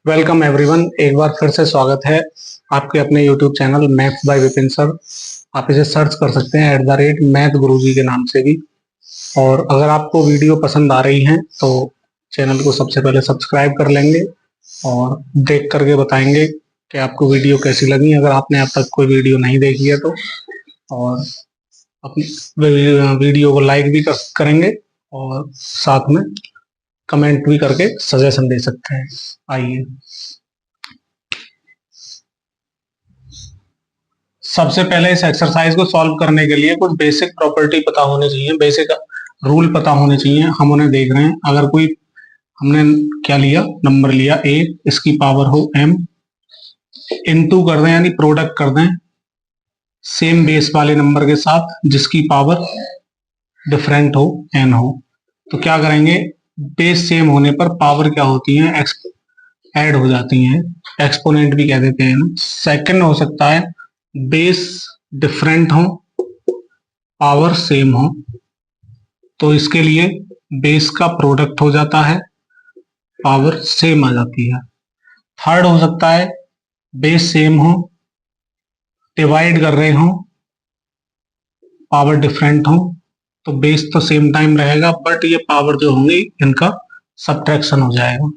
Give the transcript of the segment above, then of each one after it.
Welcome everyone, एक बार फिर से स्वागत है आपके अपने YouTube channel maths by Vipin sir. आप इसे सर्च कर सकते हैं @मैथ गुरुजी के नाम से भी। और अगर आपको वीडियो पसंद आ रही हैं तो चैनल को सबसे पहले सब्सक्राइब कर लेंगे और देख करके बताएंगे कि आपको वीडियो कैसी लगी, अगर आपने अब तक कोई वीडियो नहीं देखी है तो। और अपनी वीडियो को लाइक भी करेंगे और साथ में कमेंट भी करके सजेशन दे सकते हैं। आइए, सबसे पहले इस एक्सरसाइज को सॉल्व करने के लिए कुछ बेसिक प्रॉपर्टी पता होनी चाहिए, बेसिक रूल पता होने चाहिए। हम उन्हें देख रहे हैं। अगर कोई हमने क्या लिया, नंबर लिया a, इसकी पावर हो m, इनटू कर दें यानी प्रोडक्ट कर दें सेम बेस वाले नंबर के साथ जिसकी पावर डिफरेंट हो, n हो, तो क्या करेंगे, बेस सेम होने पर पावर क्या होती है, ऐड हो जाती हैं, एक्सपोनेंट भी कह देते हैं ना। सेकंड हो सकता है बेस डिफरेंट हो, पावर सेम हो, तो इसके लिए बेस का प्रोडक्ट हो जाता है, पावर सेम आ जाती है। थर्ड हो सकता है बेस सेम हो, डिवाइड कर रहे हो, पावर डिफरेंट हो, तो बेस तो सेम टाइम रहेगा बट ये पावर जो होंगी इनका सब्ट्रैक्शन हो जाएगा।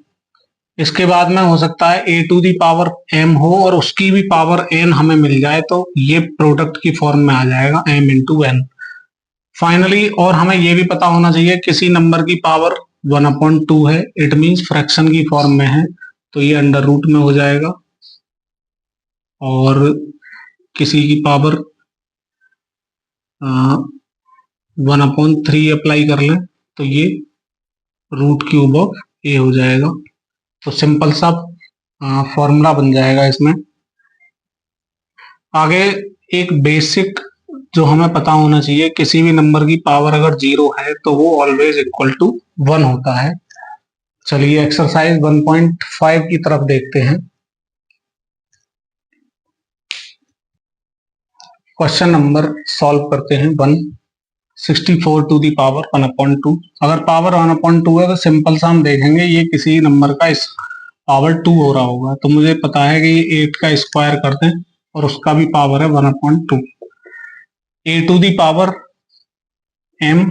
इसके बाद में हो सकता है a to the power m हो और उसकी भी पावर n हमें मिल जाए, तो ये प्रोडक्ट की फॉर्म में आ जाएगा m इंटू n। फाइनली और हमें ये भी पता होना चाहिए किसी नंबर की पावर 1/2 है, इट मींस फ्रैक्शन की फॉर्म में है, तो ये अंडर रूट में हो जाएगा। और किसी की पावर 1/3 अप्लाई कर लें तो ये रूट क्यूब ऑफ a हो जाएगा। तो सिंपल सा फॉर्मूला बन जाएगा इसमें। आगे एक बेसिक जो हमें पता होना चाहिए, किसी भी नंबर की पावर अगर 0 है तो वो ऑलवेज इक्वल टू 1 होता है। चलिए एक्सरसाइज 1.5 की तरफ देखते हैं। क्वेश्चन नंबर सॉल्व करते हैं। 164 टू दी पावर 1/2। अगर पावर 1/2 है तो सिंपल सा हम देखेंगे ये किसी नंबर का पावर 2 हो रहा होगा, तो मुझे पता है कि 8 का स्क्वायर कर दें और उसका भी पावर है 1/2। a to the power m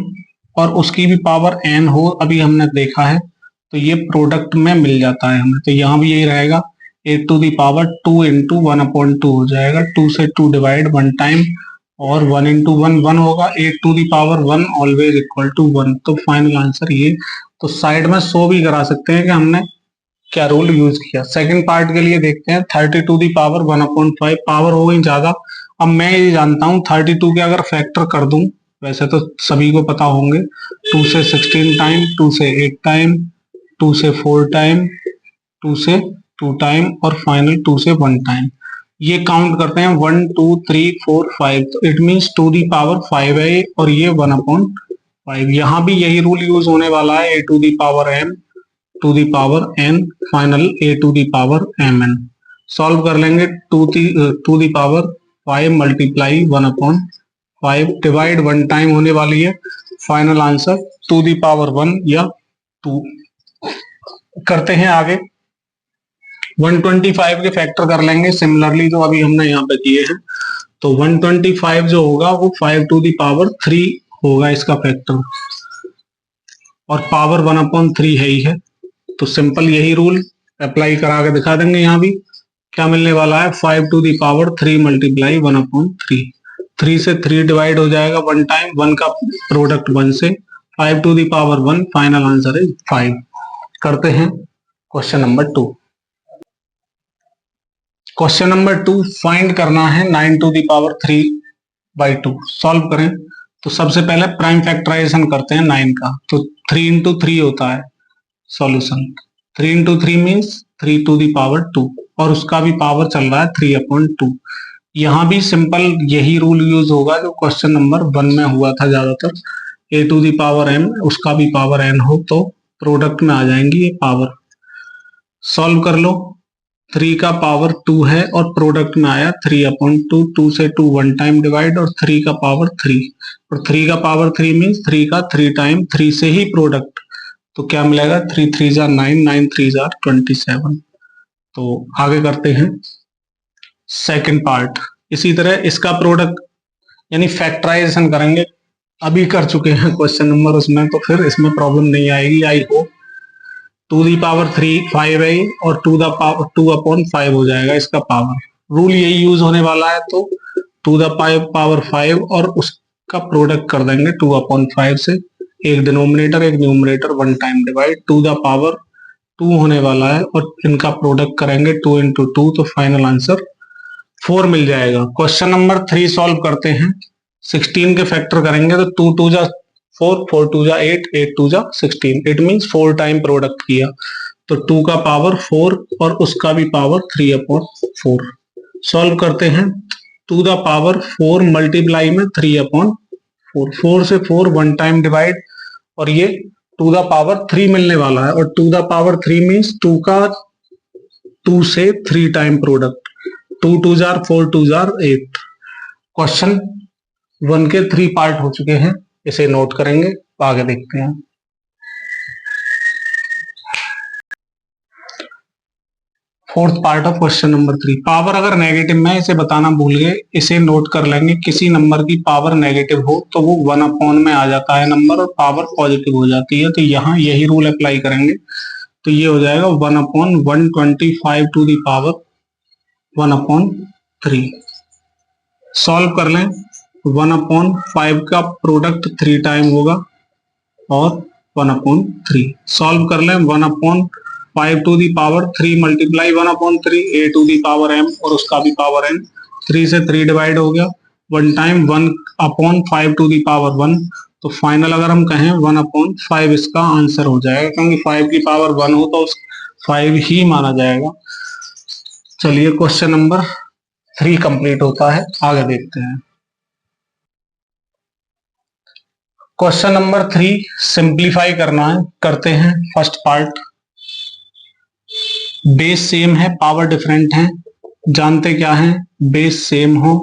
और उसकी भी पावर n हो, अभी हमने देखा है, तो ये प्रोडक्ट में मिल जाता है हमें, तो यहाँ भी यही रहेगा a to the power 2 into 1/2 हो जाएगा। 2 से 2 डिवाइड 1 टाइम और 1 इंटू 1 1 होगा। a to the power 1 always equal to 1। तो फाइनल आंसर ये। तो साइड में शो भी करा सकते हैं कि हमने क्या रूल यूज किया। सेकंड पार्ट के लिए देखते हैं। 30 टू दी पावर 1/5, पावर हो गई ज्यादा। अब मैं ये जानता हूँ 32 के अगर फैक्टर कर दूं, वैसे तो सभी को पता होंगे, 2 से 16 टाइम, 2 से 8 टाइम, 2 से 4 टाइम, 2 से 2 टाइम और फाइनल 2 से 1 टाइम। ये काउंट करते हैं 1 2 3 4 5, तो इट मींस 2 दी पावर 5 है और ये 1/5। यहाँ भी यही रूल यूज होने वाला है, a to the power m to the power n, final a to the power mn। Solve कर लेंगे। 2 the power 5 multiply 1/5 divide 1 time होने वाली है। फाइनल आंसर 2 दी पावर 1 या 2। करते हैं आगे। 125 के फैक्टर कर लेंगे सिमिलरली जो अभी हमने यहाँ पे किए हैं। तो 125 जो होगा वो 5 टू दी पावर 3 होगा इसका फैक्टर, और पावर 1/3 है ही है, तो सिंपल यही रूल अप्लाई करा के दिखा देंगे। यहाँ भी क्या मिलने वाला है, 5 टू दी पावर 3 मल्टीप्लाई 1/3। 3 से 3 डिवाइड हो जाएगा 1 टाइम, 1 का प्रोडक्ट 1 से, 5 to the power 1, final answer is 5। करते हैं question number 2। Question number 2 find करना है 9 टू दी पावर 3/2। सॉल्व करें तो सबसे पहले प्राइम फैक्टराइजेशन करते हैं 9 का, तो 3 इंटू 3 होता है solution. 3 into 3 means 3 to the power 2 और उसका भी पावर चल रहा है 3/2। यहाँ भी सिंपल यही रूल यूज होगा जो क्वेश्चन नंबर 1 में हुआ था ज्यादातर। a to the power m उसका भी पावर n हो तो प्रोडक्ट में आ जाएंगी ये पावर। सॉल्व कर लो। 3 का पावर 2 है और प्रोडक्ट में आया 3/2। 2 से 2 1 टाइम डिवाइड और 3 का पावर 3, और 3 का पावर 3 मीन्स 3 का 3 टाइम, 3 से ही प्रोडक्ट, तो क्या मिलेगा, 3 3 9, 9 3 27। तो आगे करते हैं सेकंड पार्ट। इसी तरह इसका प्रोडक्ट यानी फैक्टराइजेशन करेंगे, अभी कर चुके हैं क्वेश्चन नंबर उसमें, तो फिर इसमें प्रॉब्लम नहीं आएगी आई होप। 2 दी पावर 3 5 है और 2/5 हो जाएगा इसका पावर। रूल यही यूज होने वाला है, तो 2 दी पावर 5 और उसका प्रोडक्ट कर देंगे 2/5 से। एक डिनोमिनेटर एक न्यूमरेटर, 1 टाइम डिवाइड। 2 होने वाला है और इनका प्रोडक्ट करेंगे 2 into 2, तो फाइनल आंसर 4 मिल जाएगा। क्वेश्चन नंबर 3 सॉल्व करते हैं। 16 के फैक्टर करेंगे तो 2 2 जा 4, 4 2 जा 8, 8 2 जा 16। इट मीन्स 4 टाइम प्रोडक्ट किया, तो 2 का पावर 4 और उसका भी पावर 3/4। सॉल्व करते हैं। 2 द पावर 4 मल्टीप्लाई में 3/4, 4 से 4 1 टाइम डिवाइड, और ये 2 द पावर 3 मिलने वाला है। और 2 द पावर 3 मीन्स 2 का 2 से 3 time product. 2 2 jar 4 2 jar 8। Question 1 के 3 पार्ट हो चुके हैं, इसे नोट करेंगे, आगे देखते हैं। Fourth part of question number 3। Power अगर नेगेटिव में, इसे बताना भूल गए, इसे नोट कर लेंगे। किसी नंबर की पावर नेगेटिव हो तो वो 1 में आ जाता है नंबर, और पावर पॉजिटिव हो जाती है, तो यहाँ यही रूल अप्लाई करेंगे। तो ये हो जाएगा 1/125 टू दी पावर 1/3। सॉल्व कर लें। 1/5 का प्रोडक्ट 3 टाइम होगा और 1/3। सॉल्व कर लें। 1/5 to the power 3 multiply 1/3, a to the power m और उसका भी पावर n। 3 से 3 डिवाइड हो गया। 1 टाइम 1/5 टू दी पावर 1, तो फाइनल अगर हम कहें 1/5 इसका आंसर हो जाएगा, क्योंकि 5 की पावर 1 हो तो 5 ही माना जाएगा। चलिए क्वेश्चन नंबर 3 कंप्लीट होता है, आगे देखते हैं। क्वेश्चन नंबर 3 सिंप्लीफाई करना है, करते हैं। फर्स्ट पार्ट, बेस सेम है पावर डिफरेंट है। जानते क्या है, बेस सेम हो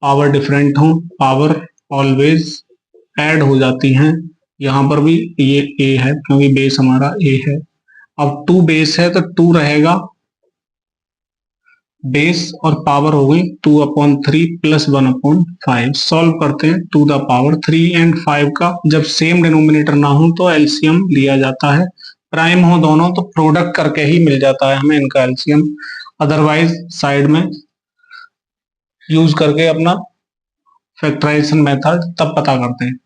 पावर डिफरेंट हो, पावर ऑलवेज ऐड हो जाती हैं। यहां पर भी ये a है क्योंकि बेस हमारा a है। अब 2 बेस है तो 2 रहेगा बेस, और पावर हो गई 2/3 प्लस 1/5। सॉल्व करते हैं। 2 द पावर 3 एंड 5 का जब सेम डिनोमिनेटर ना हो तो एलसीएम लिया जाता है। प्राइम हो दोनों तो प्रोडक्ट करके ही मिल जाता है हमें इनका एलसीएम, अदरवाइज साइड में यूज करके अपना फैक्टराइजेशन मेथड तब पता करते हैं।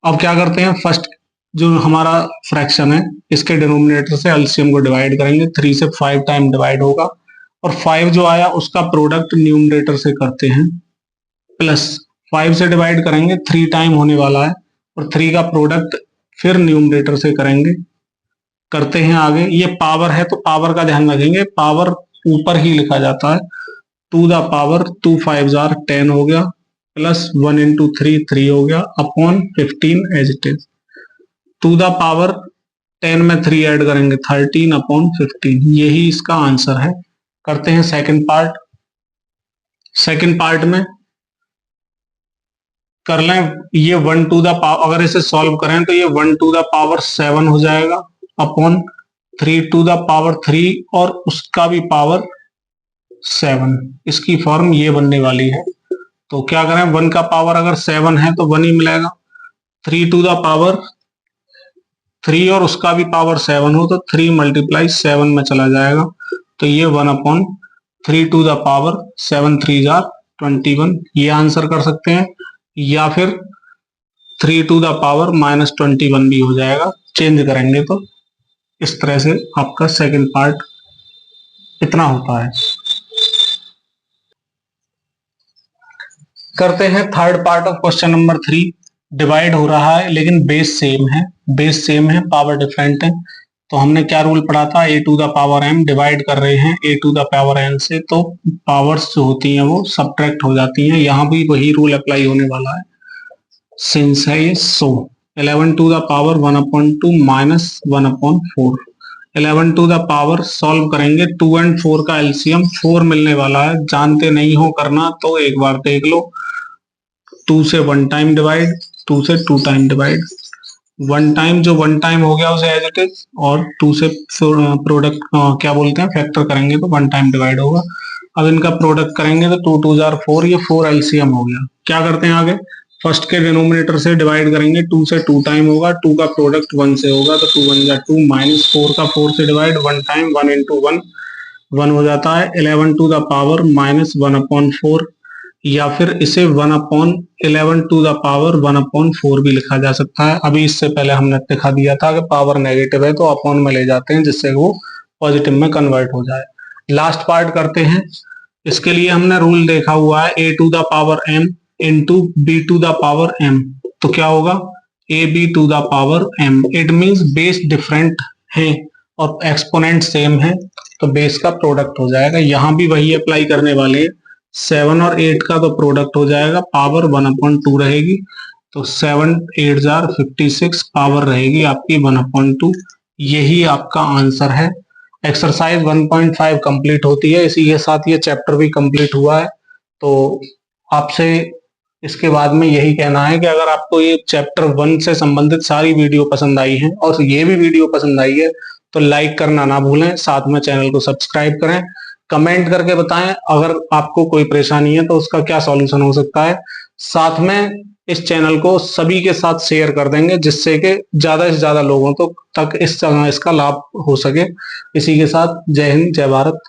अब क्या करते हैं, फर्स्ट जो हमारा फ्रैक्शन है इसके डिनोमिनेटर से एलसीएम को डिवाइड करेंगे। 3 से 5 टाइम डिवाइड होगा, और 5 जो आया उसका प्रोडक्ट न्यूमरेटर से करते हैं, प्लस 5 से डिवाइड करेंगे 3 टाइम होने वाला है, और 3 का प्रोडक्ट फिर न्यूमरेटर से करेंगे। करते हैं आगे। ये पावर है तो पावर का ध्यान रखेंगे, पावर ऊपर ही लिखा जाता है। 2 द पावर 2 5 जार 10 हो गया, प्लस 1 into 3 3 हो गया, upon 15 as it is. 2 the power 10 में 3 ऐड करेंगे 13/15, यही इसका आंसर है। करते हैं सेकंड पार्ट। सेकंड पार्ट में कर लें, ये 1 टू द पावर, अगर इसे सॉल्व करें तो ये 1 टू द पावर 7 हो जाएगा, अपॉन 3 टू द पावर 3 और उसका भी पावर 7। इसकी फॉर्म ये बनने वाली है। तो क्या करें, 1 का पावर अगर 7 है तो 1 ही मिलेगा। 3 टू द पावर 3 और उसका भी पावर 7 हो तो 3 मल्टीप्लाई 7 में चला जाएगा, तो ये 1/3 टू द पावर 7 3 जार 21, ये आंसर कर सकते हैं। या फिर 3 टू द पावर -21 भी हो जाएगा, चेंज करेंगे तो। इस तरह से आपका सेकंड पार्ट इतना होता है। करते हैं third part of question number 3। Divide हो रहा है लेकिन बेस सेम है, बेस सेम है पावर डिफरेंट है। तो हमने क्या रूल पढ़ा था, a to the power m divide कर रहे हैं a to the power n से, तो पावर्स जो होती हैं वो सब्ट्रैक्ट हो जाती हैं। यहाँ भी वही रूल अप्लाई होने वाला है, सिंस है ये so. 11 to the power 1/2 minus 1/4। 11 to the power solve करेंगे, 2 and 4 का एलसीएम 4 मिलने वाला है। जानते नहीं हो करना तो एक बार देख लो। 2 से 1 टाइम डिवाइड, 2 से 2 टाइम डिवाइड, वन टाइम, जो वन टाइम हो गया उसे एज इट इज, और टू से प्रोडक्ट क्या बोलते हैं फैक्टर करेंगे तो वन टाइम डिवाइड होगा। अब इनका प्रोडक्ट करेंगे तो टू टू जार फोर, ये फोर एलसीएम हो गया। क्या करते हैं आगे, फर्स्ट के डिनोमिनेटर से डिवाइड करेंगे, टू से टू टाइम होगा, टू का प्रोडक्ट वन से होगा तो टू वन जा टू, माइनस फोर का फोर से divide, one time one into one, one हो जाता है, 11 to the power minus one upon four, या फिर इसे one upon 11 to the power one upon four भी लिखा जा सकता है। अभी इससे पहले हमने दिखा दिया था कि पावर नेगेटिव है तो अपॉन में ले जाते हैं जिससे वो पॉजिटिव में कन्वर्ट हो जाए। लास्ट पार्ट करते हैं। इसके लिए हमने रूल देखा हुआ है A to the power M into B to the power M, तो क्या होगा A B to the power M. It means base different है और एक्सपोनेंट सेम है तो बेस का प्रोडक्ट हो जाएगा। यहां भी वही अप्लाई करने वाले हैं, 7 और 8 का तो प्रोडक्ट हो जाएगा, पावर 1/2 रहेगी, तो 7 8 जार 56, पावर रहेगी आपकी 1/2। यही आपका आंसर है। एक्सरसाइज 1.5 कंप्लीट होती है, इसी के साथ ये चैप्टर भी कंप्लीट हुआ है। तो आपसे इसके बाद में यही कहना है कि अगर आपको ये चैप्टर 1 से संबंधित सारी वीडियो पसंद आई है और ये भी वीडियो पसंद आई है तो लाइक करना ना भूलें, साथ में चैनल को सब्सक्राइब करें, कमेंट करके बताएं अगर आपको कोई परेशानी है तो उसका क्या सॉल्यूशन हो सकता है। साथ में इस चैनल को सभी के साथ शेयर कर देंगे जिससे कि ज्यादा से ज्यादा लोगों तक इसका लाभ हो सके। इसी के साथ जय हिंद, जय भारत।